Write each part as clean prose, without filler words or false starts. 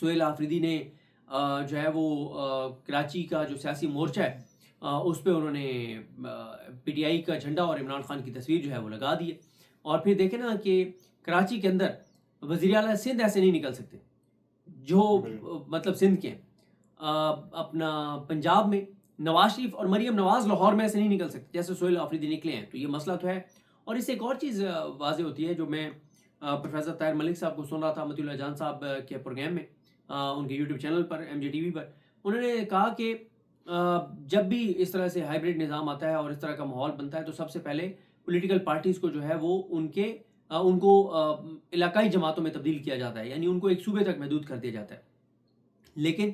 سہیل آفریدی نے جو ہے وہ کراچی کا جو سیاسی مورچہ ہے اس پہ انہوں نے پی ٹی آئی کا جھنڈا اور عمران خان کی تصویر جو ہے وہ لگا دی ہے. اور پھر دیکھیں نا کہ کراچی کے اندر وزیر اعلیٰ سندھ ایسے نہیں نکل سکتے جو مطلب سندھ کے ہیں. اپنا پنجاب میں نواز شریف اور مریم نواز لاہور میں ایسے نہیں نکل سکتے جیسے سہیل آفریدی نکلے ہیں. تو یہ مسئلہ تو ہے. اور اس سے ایک اور چیز واضح ہوتی ہے جو میں پروفیسر طاہر ملک صاحب کو سن رہا تھا مطیع اللہ جان صاحب کے پروگرام میں ان کے یوٹیوب چینل پر ایم جے ٹی وی پر. انہوں نے کہا کہ جب بھی اس طرح سے ہائیبریڈ نظام آتا ہے اور اس طرح کا ماحول بنتا ہے تو سب سے پہلے پولیٹیکل پارٹیز کو جو ہے وہ ان کو علاقائی جماعتوں میں تبدیل کیا جاتا ہے, یعنی ان کو ایک صوبے تک محدود کر دیا جاتا ہے. لیکن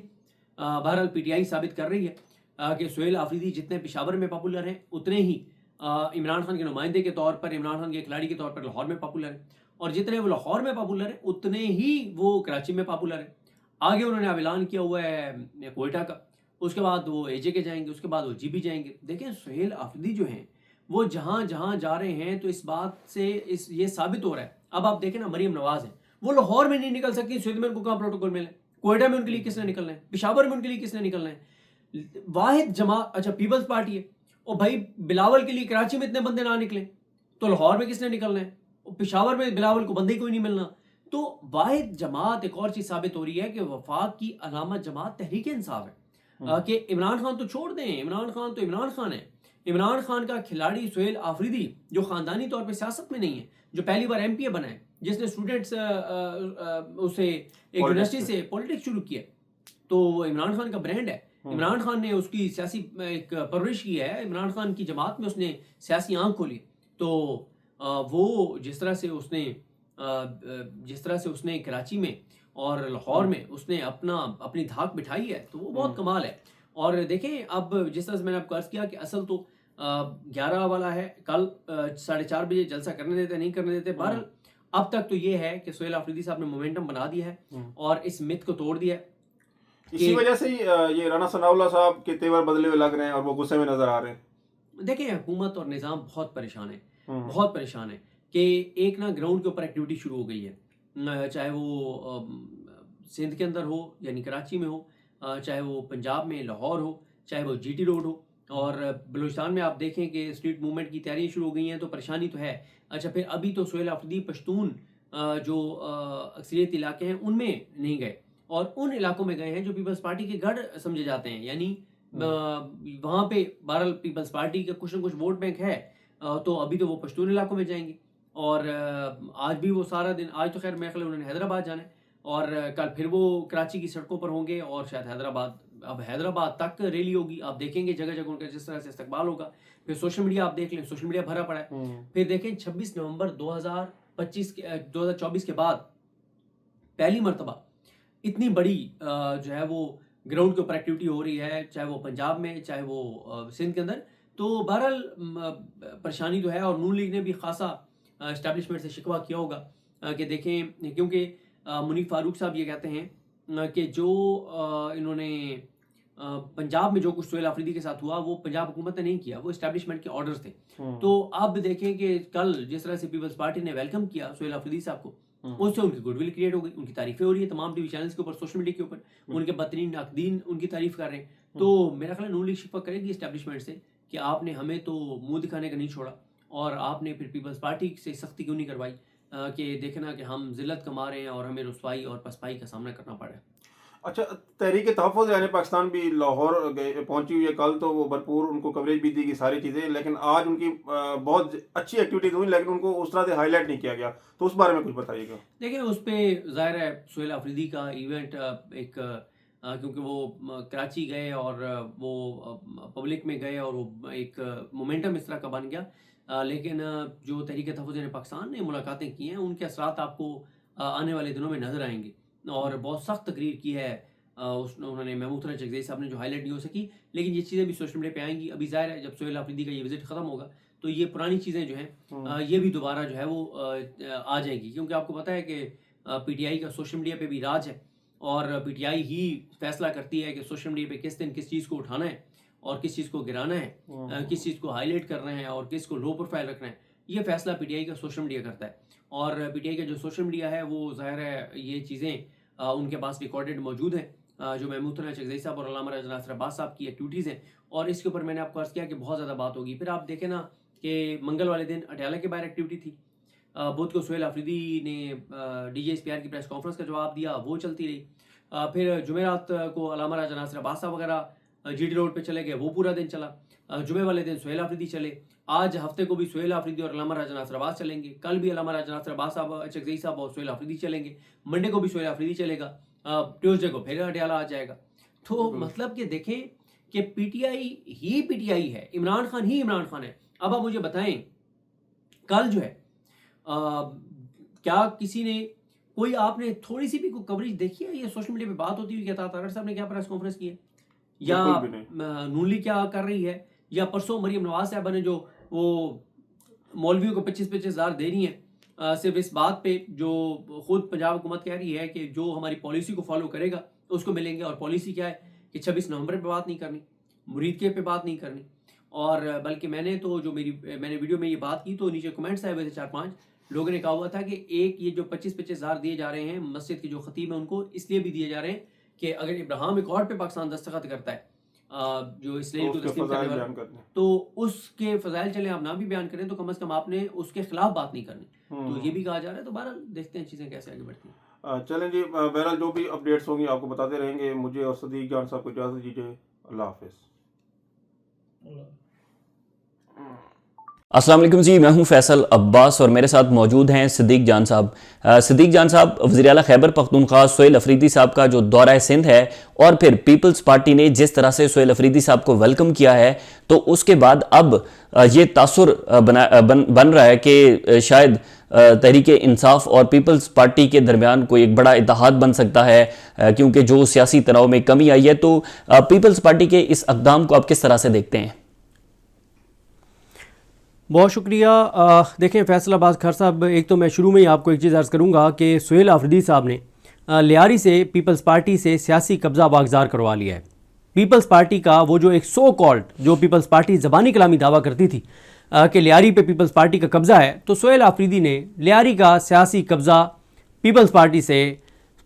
بہرحال پی ٹی آئی ثابت کر رہی ہے کہ سہیل آفریدی جتنے پشاور میں پاپولر ہیں اتنے ہی عمران خان کے نمائندے کے طور پر, عمران خان کے کھلاڑی کے طور پر لاہور میں پاپولر ہیں, اور جتنے وہ لاہور میں پاپولر ہیں اتنے ہی وہ کراچی میں پاپولر ہیں. آگے انہوں نے اب اعلان کیا ہوا ہے کوئٹہ کا, اس کے بعد وہ اے جے کے جائیں گے, اس کے بعد وہ جی بی جائیں گے. دیکھیں سہیل آفریدی جو ہیں وہ جہاں جہاں جا رہے ہیں تو اس بات سے یہ ثابت ہو رہا ہے. اب آپ دیکھیں نا مریم نواز ہیں, وہ لاہور میں نہیں نکل سکتی, سندھ میں ان کو کہاں پروٹوکول ملے, کوئٹہ میں ان کے لیے کس نے نکلنا ہے, پشاور میں ان کے لیے کس نے نکلنا ہے. واحد جماعت اچھا پیپلز پارٹی ہے, اور بھائی بلاول کے لیے کراچی میں اتنے بندے نہ نکلیں تو لاہور میں کس نے نکلنا ہے, پشاور میں بلاول کو بندے کوئی نہیں ملنا. تو واحد جماعت ایک اور چیز ثابت ہو رہی ہے کہ وفاق کی علامت جماعت تحریک انصاف ہے. کہ عمران خان تو چھوڑ دیں, عمران خان تو عمران خان ہے. عمران خان کا کھلاڑی سہیل آفریدی جو خاندانی طور پہ سیاست میں نہیں ہے, جو پہلی بار ایم پی اے بنا ہے, جس نے اسٹوڈنٹس اسے ایک یونیورسٹی سے پولیٹکس شروع کیا, تو وہ عمران خان کا برانڈ ہے. عمران خان نے اس کی سیاسی ایک پرورش کی ہے, عمران خان کی جماعت میں اس نے سیاسی آنکھ کھولی. تو وہ جس طرح سے اس نے کراچی میں اور لاہور میں اس نے اپنی دھاک بٹھائی ہے تو وہ بہت کمال ہے. اور دیکھیں اب جس طرح سے میں نے آپ کو عرض کیا کہ اصل تو 11 والا ہے, کل 4:30 بجے جلسہ کرنے دیتے نہیں کرنے دیتے. بہرحال اب تک تو یہ ہے کہ سہیل آفریدی صاحب نے مومنٹم بنا دیا ہے اور اس مت کو توڑ دیا ہے. اسی وجہ سے یہ رانا ثناء اللہ صاحب کے تیور بدلے ہوئے لگ رہے ہیں اور وہ غصے میں نظر آ رہے ہیں. دیکھیں حکومت اور نظام بہت پریشان ہے کہ ایک نا گراؤنڈ کے اوپر ایکٹیویٹی شروع ہو گئی ہے, چاہے وہ سندھ کے اندر ہو یعنی کراچی میں ہو, چاہے وہ پنجاب میں لاہور ہو, چاہے وہ جی ٹی روڈ ہو, اور بلوچستان میں آپ دیکھیں کہ اسٹریٹ موومنٹ کی تیاریاں شروع ہو گئی ہیں. تو پریشانی تو ہے. اچھا پھر ابھی تو سہیل آفریدی پشتون جو اکثریت علاقے ہیں ان میں نہیں گئے, اور ان علاقوں میں گئے ہیں جو پیپلز پارٹی کے گڑھ سمجھے جاتے ہیں, یعنی وہاں پہ بہرحال پیپلز پارٹی کا کچھ نہ کچھ ووٹ بینک ہے. تو ابھی تو وہ پشتون علاقوں میں جائیں گے, اور آج بھی وہ سارا دن, آج تو خیر میرے خیال انہوں نے حیدرآباد جانا ہے, اور کل پھر وہ کراچی کی سڑکوں پر ہوں گے, اور شاید حیدرآباد تک ریلی ہوگی. آپ دیکھیں گے جگہ جگہ ان کا جس طرح سے استقبال ہوگا. پھر سوشل میڈیا آپ دیکھ لیں, سوشل میڈیا بھرا پڑا ہے. پھر دیکھیں 26 نومبر 2024 کے بعد پہلی مرتبہ اتنی بڑی جو ہے وہ گراؤنڈ کے اوپر ایکٹیویٹی ہو رہی ہے, چاہے وہ پنجاب میں چاہے وہ سندھ کے اندر. تو بہرحال پریشانی تو ہے, اور نون لیگ نے بھی خاصا اسٹیبلشمنٹ سے شکوہ کیا ہوگا کہ دیکھیں, کیونکہ منیف فاروق صاحب یہ کہتے ہیں کہ جو انہوں نے پنجاب میں جو کچھ سہیل آفریدی کے ساتھ ہوا وہ پنجاب حکومت نے نہیں کیا, وہ اسٹیبلشمنٹ کے آرڈرز تھے. تو اب دیکھیں کہ کل جس طرح سے پیپلز پارٹی نے ویلکم کیا سہیل آفریدی صاحب کو, اس سے ان کی گڈ ول کریٹ ہو گئی, ان کی تعریفیں ہو رہی ہیں تمام ٹی وی چینلز کے اوپر, سوشل میڈیا کے اوپر, ان کے بدترین ناقدین ان کی تعریف کر رہے ہیں. تو میرا خیال نون لیگ شکوہ کرے گی اسٹیبلشمنٹ سے کہ آپ نے ہمیں تو منہ دکھانے کا نہیں چھوڑا, اور آپ نے پھر پیپلز پارٹی سے سختی کیوں نہیں کروائی کہ دیکھنا کہ ہم ذلت کما رہے ہیں اور ہمیں رسوائی اور پسپائی کا سامنا کرنا پڑا ہے. اچھا, تحریک تحفظ یعنی پاکستان بھی لاہور پہنچی ہوئی ہے کل, تو وہ بھرپور ان کو کوریج بھی دی گئی ساری چیزیں, لیکن آج ان کی بہت اچھی ایکٹیویٹیز ہوئی لیکن ان کو اس طرح سے ہائی لائٹ نہیں کیا گیا. تو اس بارے میں کچھ بتائیے گا. دیکھیں اس پہ ظاہر ہے سہیل آفریدی کا ایونٹ ایک کیونکہ وہ کراچی گئے اور وہ پبلک میں گئے اور وہ ایک مومنٹم اس طرح کا بن گیا, لیکن جو تحریک تحفظ پاکستان نے ملاقاتیں کی ہیں ان کے اثرات آپ کو آنے والے دنوں میں نظر آئیں گے. اور بہت سخت تقریر کی ہے انہوں نے, محمود خالد چکزئی صاحب نے جو ہائی لائٹ نہیں ہو سکی, لیکن یہ چیزیں بھی سوشل میڈیا پہ آئیں گی. ابھی ظاہر ہے جب سہیل آفریدی کا یہ وزٹ ختم ہوگا تو یہ پرانی چیزیں جو ہیں یہ بھی دوبارہ جو ہے وہ آ جائیں گی, کیونکہ آپ کو پتہ ہے کہ پی ٹی آئی کا سوشل میڈیا پہ بھی راج ہے, اور پی ٹی آئی ہی فیصلہ کرتی ہے کہ سوشل میڈیا پہ کس دن کس چیز کو اٹھانا ہے اور کس چیز کو گرانا ہے, کس چیز کو ہائی لائٹ کرنا ہے اور کس کو لو پروفائل رکھنا ہے. یہ فیصلہ پی ٹی آئی کا سوشل میڈیا کرتا ہے, اور پی ٹی آئی کا جو سوشل میڈیا ہے وہ ظاہر ہے یہ چیزیں ان کے پاس ریکارڈڈ موجود ہیں جو محمود اللہ چغزئی صاحب اور علامہ راجہ ناصر عباس صاحب کی ایکٹیویٹیز ہیں، اور اس کے اوپر میں نے آپ کو عرض کیا کہ بہت زیادہ بات ہوگی. پھر آپ دیکھیں نا کہ منگل والے دن اٹیالہ کے باہر ایکٹیویٹی تھی، بدھ کو سہیل آفریدی نے D J S P R کی پریس کانفرنس کا جواب دیا، وہ چلتی رہی. پھر جمعرات کو علامہ راجہ ناصر عباس صاحب وغیرہ جی ڈی روڈ پہ چلے گئے، وہ پورا دن چلا. جمعے والے دن سہیل آفریدی چلے. آج ہفتے کو بھی سہیل آفریدی اور علامہ راجہ ناصر عباس چلیں گے. کل بھی علامہ راجہ ناصر عباس صاحب چغزئی صاحب اور سہیل آفریدی چلیں گے. منڈے کو بھی سہیل آفریدی چلے گا. ٹیوزڈے کو پھر اٹیالہ آ جائے گا. تو مطلب کہ دیکھیں کہ پی ٹی آئی ہے، عمران خان ہے. اب آپ مجھے بتائیں کل جو ہے کیا کسی نے کوئی آپ نے تھوڑی سی بھی کوئی کوریج دیکھی ہے؟ یہ سوشل میڈیا پہ بات ہوتی ہوئی کہ طاہر صاحب نے کیا پریس کانفرنس کی ہے، یا نون لیگ کیا کر رہی ہے، یا پرسوں مریم نواز صاحبہ نے جو وہ مولویوں کو 25,000 دے رہی ہیں صرف اس بات پہ جو خود پنجاب حکومت کہہ رہی ہے کہ جو ہماری پالیسی کو فالو کرے گا اس کو ملیں گے. اور پالیسی کیا ہے کہ 26 نومبر پہ بات نہیں کرنی، مرید کے پہ بات نہیں کرنی. اور بلکہ میں نے ویڈیو میں یہ بات کی تو نیچے کمنٹس آئے ہوئے تھے 4-5 لوگوں نے کہا ہوا تھا کہ ایک یہ جو 25,000 دیے جا رہے ہیں مسجد کے جو خطیب ہیں ان کو اس لیے بھی دیے جا رہے ہیں کہ اگر ابراہیم اکارڈ پہ پاکستان دستخط کرتا ہے جو اسرائیل کو تسلیم کرنے والا، تو اس کے فضائل چلیں آپ نہ بھی بیان کریں تو کم از کم آپ نے اس کے خلاف بات نہیں کرنی. تو یہ بھی کہا جا رہا ہے. تو بہرحال دیکھتے ہیں چیزیں کیسے آگے بڑھتی ہیں. چلیں جی، بہرحال جو بھی اپڈیٹس ہوں گی آپ کو بتاتے رہیں گے. مجھے اور صدیق جان صاحب کو اجازت دیجیے. اللہ حافظ. السلام علیکم جی، میں ہوں فیصل عباس اور میرے ساتھ موجود ہیں صدیق جان صاحب. صدیق جان صاحب، وزیر اعلیٰ خیبر پختونخوا سہیل آفریدی صاحب کا جو دورہ سندھ ہے اور پھر پیپلز پارٹی نے جس طرح سے سہیل آفریدی صاحب کو ویلکم کیا ہے، تو اس کے بعد اب یہ تاثر بن رہا ہے کہ شاید تحریک انصاف اور پیپلز پارٹی کے درمیان کوئی ایک بڑا اتحاد بن سکتا ہے، کیونکہ جو سیاسی تناؤ میں کمی آئی ہے. تو پیپلز پارٹی کے اس اقدام کو آپ کس طرح سے دیکھتے ہیں؟ بہت شکریہ. دیکھیں فیصل عباس کھر صاحب، ایک تو میں شروع میں ہی آپ کو ایک چیز عرض کروں گا کہ سہیل آفریدی صاحب نے لیاری سے پیپلز پارٹی سے سیاسی قبضہ واگزار کروا لیا ہے. پیپلز پارٹی کا وہ جو ایک سو کالڈ جو پیپلز پارٹی زبانی کلامی دعویٰ کرتی تھی کہ لیاری پہ پیپلز پارٹی کا قبضہ ہے، تو سہیل آفریدی نے لیاری کا سیاسی قبضہ پیپلز پارٹی سے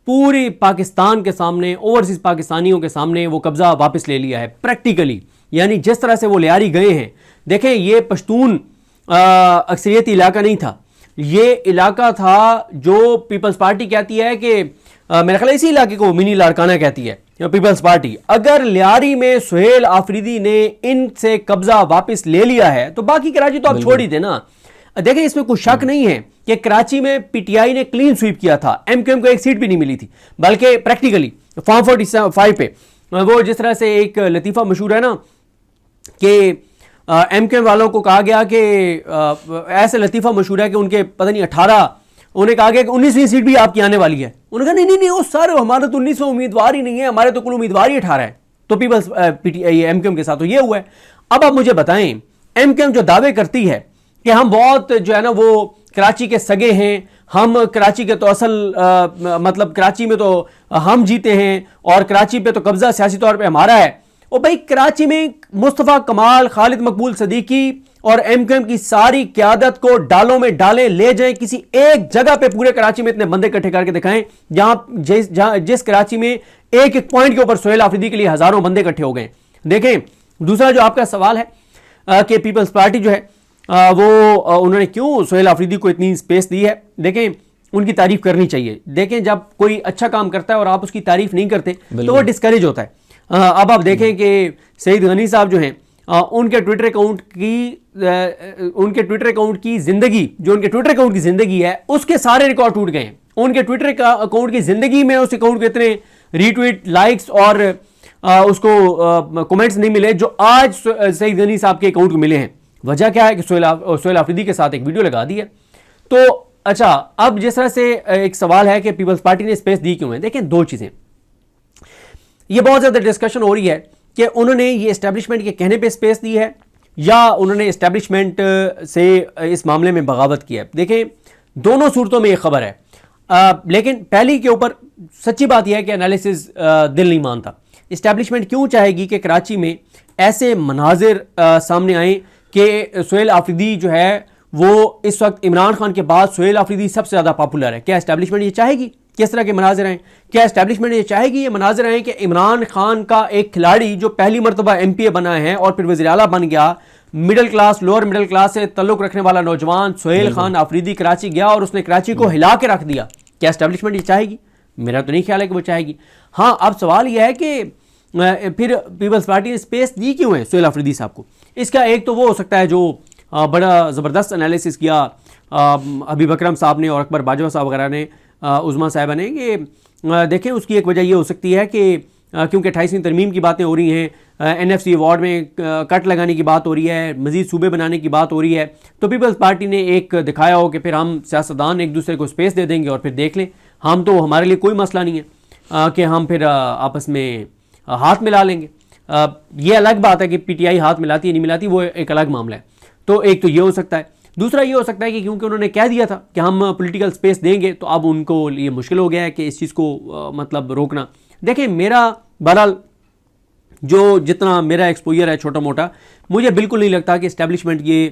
پوری پاکستان کے سامنے، اوورسیز پاکستانیوں کے سامنے وہ قبضہ واپس لے لیا ہے پریکٹیکلی. یعنی جس طرح سے وہ لیاری گئے ہیں، دیکھیں یہ پشتون اکثریتی علاقہ نہیں تھا، یہ علاقہ تھا جو پیپلز پارٹی کہتی ہے کہ میرے خیال اسی علاقے کو منی لاڑکانہ کہتی ہے پیپلز پارٹی. اگر لیاری میں سہیل آفریدی نے ان سے قبضہ واپس لے لیا ہے تو باقی کراچی تو آپ چھوڑ ہی دیں نا. دیکھیں اس میں کوئی شک نہیں ہے کہ کراچی میں پی ٹی آئی نے کلین سویپ کیا تھا، ایم کیو ایم کو ایک سیٹ بھی نہیں ملی تھی، بلکہ پریکٹیکلی فارم 45 پہ وہ جس طرح سے ایک لطیفہ مشہور ہے نا کہ ایم کیو ایم والوں کو کہا گیا کہ ایسے لطیفہ مشہور ہے کہ ان کے پتہ نہیں 18 انہیں کہا گیا کہ 19ویں سیٹ بھی آپ کی آنے والی ہے. انہوں نے کہا نہیں وہ سارے ہمارا تو 19واں امیدوار ہی نہیں ہے، ہمارے تو کل امیدوار ہی 18 ہے. تو Peoples P T I M Q M کے ساتھ تو یہ ہوا ہے. اب آپ مجھے بتائیں ایم کیو ایم جو دعوے کرتی ہے کہ ہم بہت جو ہے نا وہ کراچی کے سگے ہیں، ہم کراچی کے تو اصل مطلب کراچی میں تو ہم جیتے ہیں اور کراچی پہ تو قبضہ سیاسی طور پہ ہمارا ہے. اور بھائی کراچی میں مصطفیٰ کمال، خالد مقبول صدیقی اور ایم کیو ایم کی ساری قیادت کو ڈالوں میں ڈالیں لے جائیں، کسی ایک جگہ پہ پورے کراچی میں اتنے بندے اکٹھے کر کے دکھائیں جہاں جس کراچی میں ایک ایک پوائنٹ کے اوپر سہیل آفریدی کے لیے ہزاروں بندے اکٹھے ہو گئے. دیکھیں دوسرا جو آپ کا سوال ہے کہ پیپلز پارٹی جو ہے وہ انہوں نے کیوں سہیل آفریدی کو اتنی اسپیس دی ہے، دیکھیں ان کی تعریف کرنی چاہیے. دیکھیں جب کوئی اچھا کام کرتا ہے اور آپ اس کی تعریف نہیں کرتے تو وہ ڈسکریج ہوتا ہے. اب آپ دیکھیں کہ سعید غنی صاحب جو ہیں ان کے ٹویٹر اکاؤنٹ کی زندگی، جو ان کے ٹویٹر اکاؤنٹ کی زندگی ہے اس کے سارے ریکارڈ ٹوٹ گئے ہیں. ان کے ٹویٹر اکاؤنٹ کی زندگی میں اس اکاؤنٹ کو اتنے ری ٹویٹ، لائکس اور اس کو کومنٹس نہیں ملے جو آج سعید غنی صاحب کے اکاؤنٹ کو ملے ہیں. وجہ کیا ہے کہ سہیل آفریدی کے ساتھ ایک ویڈیو لگا دی ہے. تو اچھا اب جس طرح سے ایک سوال ہے کہ پیپلز پارٹی نے اسپیس دی کیوں ہے، دیکھیں دو چیزیں. یہ بہت زیادہ ڈسکشن ہو رہی ہے کہ انہوں نے یہ اسٹیبلشمنٹ کے کہنے پہ اسپیس دی ہے یا انہوں نے اسٹیبلشمنٹ سے اس معاملے میں بغاوت کی ہے. دیکھیں دونوں صورتوں میں یہ خبر ہے، لیکن پہلی کے اوپر سچی بات یہ ہے کہ انالیسز دل نہیں مانتا. اسٹیبلشمنٹ کیوں چاہے گی کہ کراچی میں ایسے مناظر سامنے آئیں کہ سہیل آفریدی جو ہے وہ اس وقت عمران خان کے بعد سہیل آفریدی سب سے زیادہ پاپولر ہے؟ کیا اسٹیبلشمنٹ یہ چاہے گی؟ کس طرح کے مناظر ہیں؟ کیا اسٹیبلشمنٹ یہ چاہے گی یہ مناظر ہیں کہ عمران خان کا ایک کھلاڑی جو پہلی مرتبہ ایم پی اے بنا ہے اور پھر وزیر اعلیٰ بن گیا، middle class lower middle class سے تعلق رکھنے والا نوجوان سہیل خان آفریدی کراچی گیا اور اس نے کراچی کو ہلا کے رکھ دیا، کیا اسٹیبلشمنٹ یہ چاہے گی؟ میرا تو نہیں خیال ہے کہ وہ چاہے گی۔ ہاں اب سوال یہ ہے کہ پھر پیپلز پارٹی نے اسپیس دی کیوں ہے سہیل آفریدی صاحب کو؟ اس کا ایک تو وہ ہو سکتا ہے جو بڑا زبردست انالیسس کیا حبیب اکرم صاحب نے اور اکبر باجوہ صاحب وغیرہ نے، عظمیٰ صاحبہ نے، کہ دیکھیں اس کی ایک وجہ یہ ہو سکتی ہے کہ کیونکہ 28ویں ترمیم کی باتیں ہو رہی ہیں، این ایف سی ایوارڈ میں کٹ لگانے کی بات ہو رہی ہے، مزید صوبے بنانے کی بات ہو رہی ہے، تو پیپلز پارٹی نے ایک دکھایا ہو کہ پھر ہم سیاستدان ایک دوسرے کو اسپیس دے دیں گے اور پھر دیکھ لیں، ہم تو ہمارے لیے کوئی مسئلہ نہیں ہے کہ ہم پھر آپس میں ہاتھ ملا لیں گے۔ یہ الگ بات ہے کہ پی ٹی آئی ہاتھ ملاتی ہے نہیں ملاتی، وہ ایک الگ معاملہ ہے۔ تو ایک تو یہ ہو سکتا ہے، دوسرا یہ ہو سکتا ہے کہ کیونکہ انہوں نے کہہ دیا تھا کہ ہم پولیٹیکل سپیس دیں گے تو اب ان کو یہ مشکل ہو گیا ہے کہ اس چیز کو مطلب روکنا۔ دیکھیں میرا بہرحال جو جتنا میرا ایکسپوجر ہے چھوٹا موٹا، مجھے بالکل نہیں لگتا کہ اسٹیبلشمنٹ یہ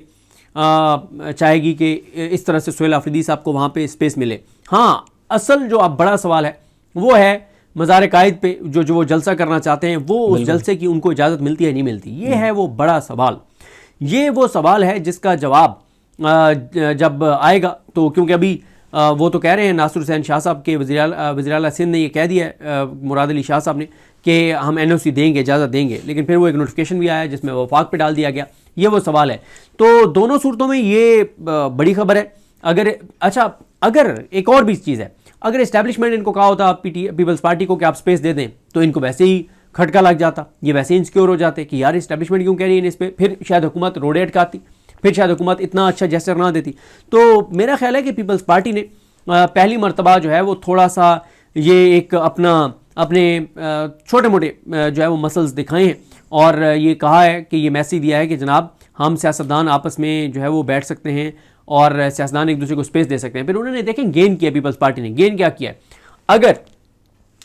چاہے گی کہ اس طرح سے سہیل آفریدی صاحب کو وہاں پہ اسپیس ملے۔ ہاں اصل جو اب بڑا سوال ہے وہ ہے مزار قائد پہ جو وہ جلسہ کرنا چاہتے ہیں، وہ اس جلسے کی ان کو اجازت ملتی ہے نہیں ملتی، یہ ہے وہ بڑا سوال۔ یہ وہ سوال ہے جس کا جواب جب آئے گا تو، کیونکہ ابھی وہ تو کہہ رہے ہیں ناصر حسین شاہ صاحب کے وزیر اعلیٰ سندھ نے یہ کہہ دیا ہے، مراد علی شاہ صاحب نے، کہ ہم این او سی دیں گے، اجازت دیں گے، لیکن پھر وہ ایک نوٹیفیکیشن بھی آیا جس میں وفاق پہ ڈال دیا گیا۔ یہ وہ سوال ہے۔ تو دونوں صورتوں میں یہ بڑی خبر ہے۔ اگر ایک اور بھی چیز ہے، اگر اسٹیبلشمنٹ ان کو کہا ہوتا پیپلز پارٹی کو کہ آپ اسپیس دے دیں تو ان کو ویسے ہی کھٹکا لگ جاتا، یہ ویسے ہی انسیکیور ہو جاتے کہ یار اسٹیبلشمنٹ کیوں کہہ رہی ہے اس پہ، پھر شاید حکومت روڑے اٹکاتی، پھر شاید حکومت اتنا اچھا جیسر نہ دیتی۔ تو میرا خیال ہے کہ پیپلز پارٹی نے پہلی مرتبہ جو ہے وہ تھوڑا سا یہ ایک اپنے چھوٹے موٹے جو ہے وہ مسلز دکھائے ہیں اور یہ کہا ہے کہ یہ میسیج دیا ہے کہ جناب ہم سیاستدان آپس میں جو ہے وہ بیٹھ سکتے ہیں اور سیاستدان ایک دوسرے کو اسپیس دے سکتے ہیں۔ پھر انہوں نے دیکھیں گین کیا، پیپلز پارٹی نے گین کیا ہے۔ اگر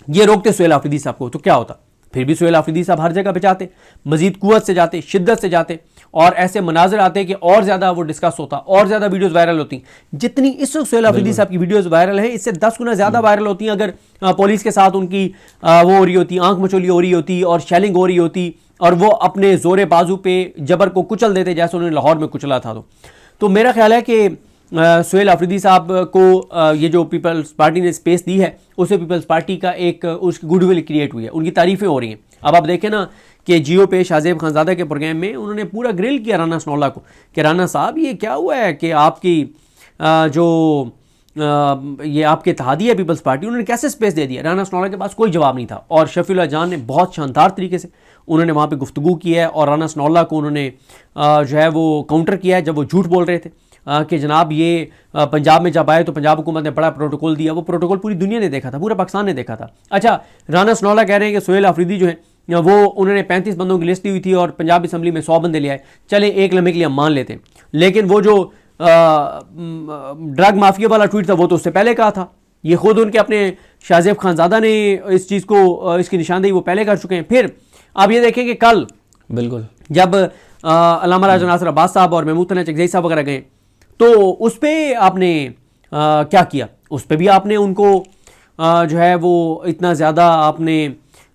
یہ روکتے سہیل آفریدی صاحب کو تو کیا ہوتا؟ پھر بھی سہیل آفریدی صاحب ہر جگہ پہ جاتے، مزید قوت سے جاتے، شدت سے جاتے، اور ایسے مناظر آتے کہ اور زیادہ وہ ڈسکس ہوتا، اور زیادہ ویڈیوز وائرل ہوتی۔ جتنی اس وقت سہیل آفریدی صاحب کی ویڈیوز وائرل ہیں، اس سے 10 گنا زیادہ وائرل ہوتی ہیں اگر پولیس کے ساتھ ان کی وہ ہو رہی ہوتی، آنکھ مچولی ہو رہی ہوتی اور شیلنگ ہو رہی ہوتی، اور وہ اپنے زور بازو پہ جبر کو کچل دیتے جیسے انہوں نے لاہور میں کچلا تھا۔ تو میرا خیال ہے کہ سہیل آفریدی صاحب کو یہ جو پیپلز پارٹی نے اسپیس دی ہے، اسے پیپلز پارٹی کا ایک اس کی گڈ ول کریٹ ہوئی ہے، ان کی تعریفیں ہو رہی ہیں۔ اب آپ دیکھیں نا کہ جیو پہ شاہ زیب خانزادہ کے پروگرام میں انہوں نے پورا گرل کیا رانا ثناءاللہ کو کہ رانا صاحب یہ کیا ہوا ہے کہ آپ کی جو یہ آپ کے اتحادی ہے پیپلز پارٹی، انہوں نے کیسے اسپیس دے دیا؟ رانا ثناءاللہ کے پاس کوئی جواب نہیں تھا، اور شفیع اللہ جان نے بہت شاندار طریقے سے انہوں نے وہاں پہ گفتگو کی ہے، اور رانا ثناءاللہ کو انہوں نے جو ہے وہ کاؤنٹر کیا ہے جب وہ جھوٹ بول رہے تھے کہ جناب یہ پنجاب میں جب آئے تو پنجاب حکومت نے بڑا پروٹوکول دیا۔ وہ پروٹوکول پوری دنیا نے دیکھا تھا، پورا پاکستان نے دیکھا تھا۔ اچھا رانا ثناءاللہ کہہ رہے ہیں کہ سہیل آفریدی جو ہیں وہ انہوں نے 35 بندوں کی لسٹ دی ہوئی تھی اور پنجاب اسمبلی میں 100 بندے لے آئے، چلیں ایک لمحے کے لیے ہم مان لیتے ہیں، لیکن وہ جو ڈرگ مافیا والا ٹویٹ تھا وہ تو اس سے پہلے کہا تھا۔ یہ خود ان کے اپنے شاہ زیب خانزادہ نے اس چیز کو، اس کی نشاندہی وہ پہلے کر چکے ہیں۔ پھر آپ یہ دیکھیں کہ کل بالکل جب علامہ راجہ ناصر عباس صاحب اور محمود ثنا چکزئی صاحب وغیرہ گئے تو اس پہ آپ نے کیا کیا؟ اس پہ بھی آپ نے ان کو جو ہے وہ اتنا زیادہ آپ نے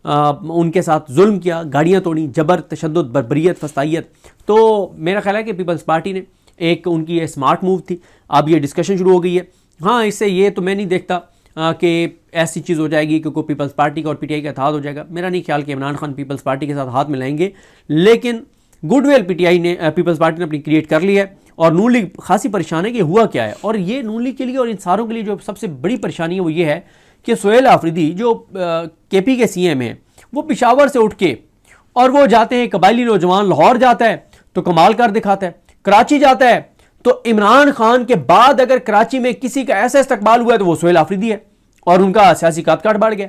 ان کے ساتھ ظلم کیا، گاڑیاں توڑیں، جبر، تشدد، بربریت، فسطائیت۔ تو میرا خیال ہے کہ پیپلز پارٹی نے ایک ان کی یہ اسمارٹ موو تھی۔ اب یہ ڈسکشن شروع ہو گئی ہے۔ ہاں اس سے یہ تو میں نہیں دیکھتا کہ ایسی چیز ہو جائے گی کہ کوئی پیپلز پارٹی کا اور پی ٹی آئی کا اتحاد ہو جائے گا۔ میرا نہیں خیال کہ عمران خان پیپلز پارٹی کے ساتھ ہاتھ ملائیں گے، لیکن گڈ ول پی ٹی آئی نے، پیپلز پارٹی نے اپنی کریٹ کر لی ہے، اور نون لیگ خاصی پریشان ہے کہ ہوا کیا ہے۔ اور یہ نون لیگ کے لیے اور ان ساروں کے لیے جو سب سے بڑی پریشانی ہے وہ یہ ہے کہ سہیل آفریدی جو کے پی کے سی ایم ہیں، وہ پشاور سے اٹھ کے اور وہ جاتے ہیں، قبائلی نوجوان لاہور جاتا ہے تو کمال کر دکھاتا ہے، کراچی جاتا ہے تو عمران خان کے بعد اگر کراچی میں کسی کا ایسا استقبال ہوا ہے تو وہ سہیل آفریدی ہے، اور ان کا سیاسی قد کاٹ بڑھ گیا،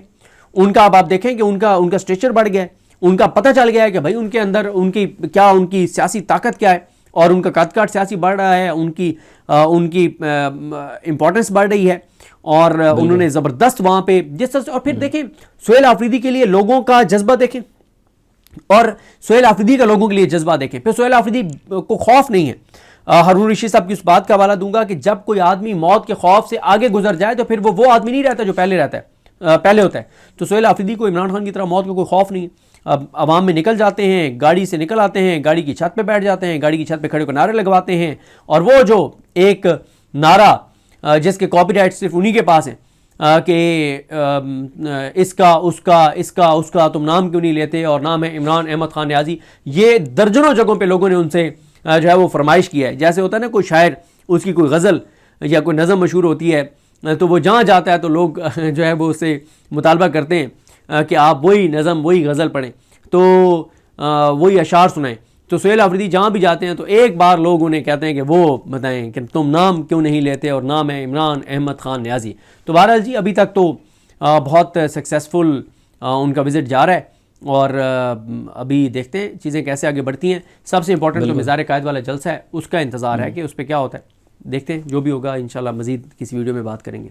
ان کا اب آپ دیکھیں کہ ان کا اسٹیچر بڑھ گیا ہے، ان کا پتہ چل گیا ہے کہ بھائی ان کے اندر ان کی سیاسی طاقت کیا ہے، اور ان کا قد کاٹ سیاسی بڑھ رہا ہے، ان کی امپورٹنس بڑھ رہی ہے، اور انہوں نے زبردست وہاں پہ جس طرح سے، اور پھر دیکھیں سہیل آفریدی کے لیے لوگوں کا جذبہ دیکھیں، اور سہیل آفریدی کا لوگوں کے لیے جذبہ دیکھیں، پھر سہیل آفریدی کو خوف نہیں ہے۔ ہارون رشید صاحب کی اس بات کا حوالہ دوں گا کہ جب کوئی آدمی موت کے خوف سے آگے گزر جائے تو پھر وہ آدمی نہیں رہتا جو پہلے رہتا ہے، پہلے ہوتا ہے. تو سہیل آفریدی کو عمران خان کی طرح موت کا کوئی خوف نہیں. اب عوام میں نکل جاتے ہیں، گاڑی سے نکل آتے ہیں، گاڑی کی چھت پہ بیٹھ جاتے ہیں، گاڑی کی چھت پہ کھڑے ہو کر نعرے لگواتے ہیں، اور وہ جو ایک نعرہ جس کے کاپی رائٹ صرف انہی کے پاس ہیں کہ اس کا تم نام کیوں نہیں لیتے، اور نام ہے عمران احمد خان نیازی. یہ درجنوں جگہوں پہ لوگوں نے ان سے جو ہے وہ فرمائش کیا ہے. جیسے ہوتا ہے نا کوئی شاعر، اس کی کوئی غزل یا کوئی نظم مشہور ہوتی ہے تو وہ جہاں جاتا ہے تو لوگ جو ہے وہ اس سے مطالبہ کرتے ہیں کہ آپ وہی نظم وہی غزل پڑھیں، تو وہی اشعار سنائیں. تو سہیل آفریدی جہاں بھی جاتے ہیں تو ایک بار لوگ انہیں کہتے ہیں کہ وہ بتائیں کہ تم نام کیوں نہیں لیتے، اور نام ہے عمران احمد خان نیازی. تو بہرحال جی ابھی تک تو بہت سکسیسفل ان کا وزٹ جا رہا ہے، اور ابھی دیکھتے ہیں چیزیں کیسے آگے بڑھتی ہیں. سب سے امپورٹنٹ تو مزار قائد والا جلسہ ہے، اس کا انتظار ہے کہ اس پہ کیا ہوتا ہے. دیکھتے ہیں جو بھی ہوگا انشاءاللہ مزید کسی ویڈیو میں بات کریں گے.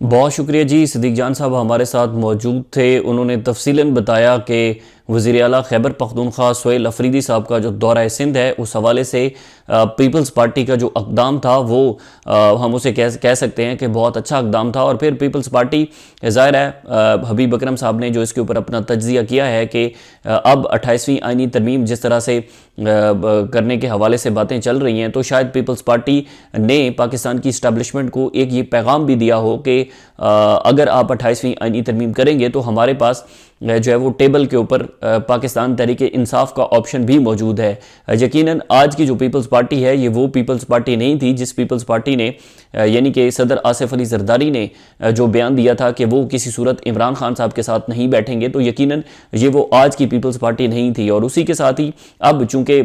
بہت شکریہ جی. صدیق جان صاحب ہمارے ساتھ موجود تھے، انہوں نے تفصیلاً بتایا کہ وزیر اعلیٰ خیبر پختونخوا سہیل افریدی صاحب کا جو دورہ سندھ ہے اس حوالے سے پیپلز پارٹی کا جو اقدام تھا وہ ہم اسے کہہ سکتے ہیں کہ بہت اچھا اقدام تھا. اور پھر پیپلز پارٹی ظاہر ہے حبیب اکرم صاحب نے جو اس کے اوپر اپنا تجزیہ کیا ہے کہ اب 28ویں آئینی ترمیم جس طرح سے کرنے کے حوالے سے باتیں چل رہی ہیں، تو شاید پیپلز پارٹی نے پاکستان کی اسٹیبلشمنٹ کو ایک یہ پیغام بھی دیا ہو کہ اگر آپ 28ویں آئینی ترمیم کریں گے تو ہمارے پاس جو ہے وہ ٹیبل کے اوپر پاکستان تحریک انصاف کا آپشن بھی موجود ہے. یقیناً آج کی جو پیپلز پارٹی ہے یہ وہ پیپلز پارٹی نہیں تھی جس پیپلز پارٹی نے یعنی کہ صدر آصف علی زرداری نے جو بیان دیا تھا کہ وہ کسی صورت عمران خان صاحب کے ساتھ نہیں بیٹھیں گے. تو یقیناً یہ وہ آج کی پیپلز پارٹی نہیں تھی. اور اسی کے ساتھ ہی اب چونکہ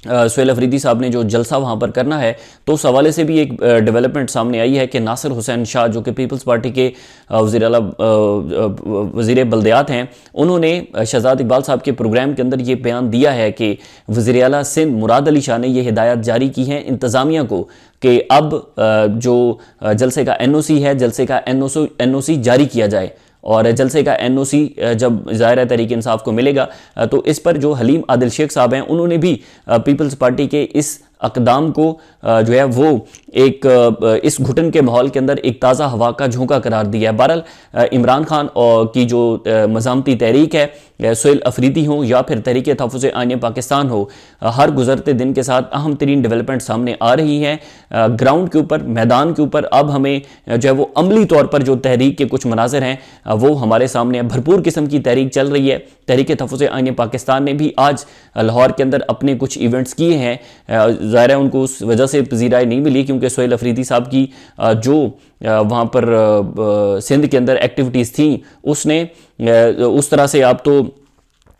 سہیل افریدی صاحب نے جو جلسہ وہاں پر کرنا ہے تو اس حوالے سے بھی ایک ڈیولپمنٹ سامنے آئی ہے کہ ناصر حسین شاہ جو کہ پیپلز پارٹی کے وزیر اعلیٰ وزیر بلدیات ہیں، انہوں نے شہزاد اقبال صاحب کے پروگرام کے اندر یہ بیان دیا ہے کہ وزیر اعلیٰ سندھ مراد علی شاہ نے یہ ہدایات جاری کی ہیں انتظامیہ کو کہ اب جو جلسے کا NOC ہے، جلسے کا NOC جاری کیا جائے، اور جلسے کا NOC جب ظاہر تحریک انصاف کو ملے گا تو اس پر جو حلیم عادل شیخ صاحب ہیں انہوں نے بھی پیپلز پارٹی کے اس اقدام کو جو ہے وہ ایک اس گھٹن کے ماحول کے اندر ایک تازہ ہوا کا جھونکا قرار دیا ہے. بہرحال عمران خان کی جو مزاحمتی تحریک ہے، سہیل افریدی ہوں یا پھر تحریک تحفظ آئین پاکستان ہو، ہر گزرتے دن کے ساتھ اہم ترین ڈیولپمنٹ سامنے آ رہی ہیں. گراؤنڈ کے اوپر، میدان کے اوپر اب ہمیں جو ہے وہ عملی طور پر جو تحریک کے کچھ مناظر ہیں وہ ہمارے سامنے بھرپور قسم کی تحریک چل رہی ہے. تحریک تحفظ آئین پاکستان نے بھی آج لاہور کے اندر اپنے کچھ ایونٹس کیے ہیں. ظاہر ہے ان کو اس وجہ سے پذیرائی نہیں ملی کیونکہ سہیل افریدی صاحب کی جو وہاں پر سندھ کے اندر ایکٹیویٹیز تھیں اس نے اس طرح سے آپ تو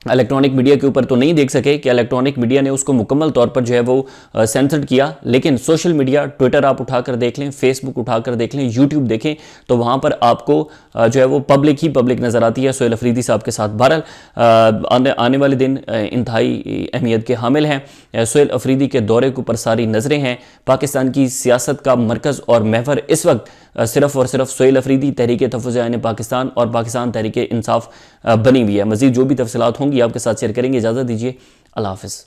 الیکٹرانک میڈیا کے اوپر تو نہیں دیکھ سکے کہ الیکٹرانک میڈیا نے اس کو مکمل طور پر جو ہے وہ سینسرڈ کیا، لیکن سوشل میڈیا، ٹویٹر آپ اٹھا کر دیکھ لیں، فیس بک اٹھا کر دیکھ لیں، یوٹیوب دیکھیں تو وہاں پر آپ کو جو ہے وہ پبلک ہی پبلک نظر آتی ہے سہیل افریدی صاحب کے ساتھ. بہرحال آنے والے دن انتہائی اہمیت کے حامل ہیں. سہیل افریدی کے دورے کے اوپر ساری نظریں ہیں. پاکستان کی سیاست کا مرکز اور محور اس وقت صرف اور صرف سہیل افریدی، تحریک تحفظ آئین پاکستان اور پاکستان تحریک انصاف بنی ہوئی ہے. مزید جو بھی تفصیلات ہوں گی آپ کے ساتھ شیئر کریں گے. اجازت دیجیے، اللہ حافظ.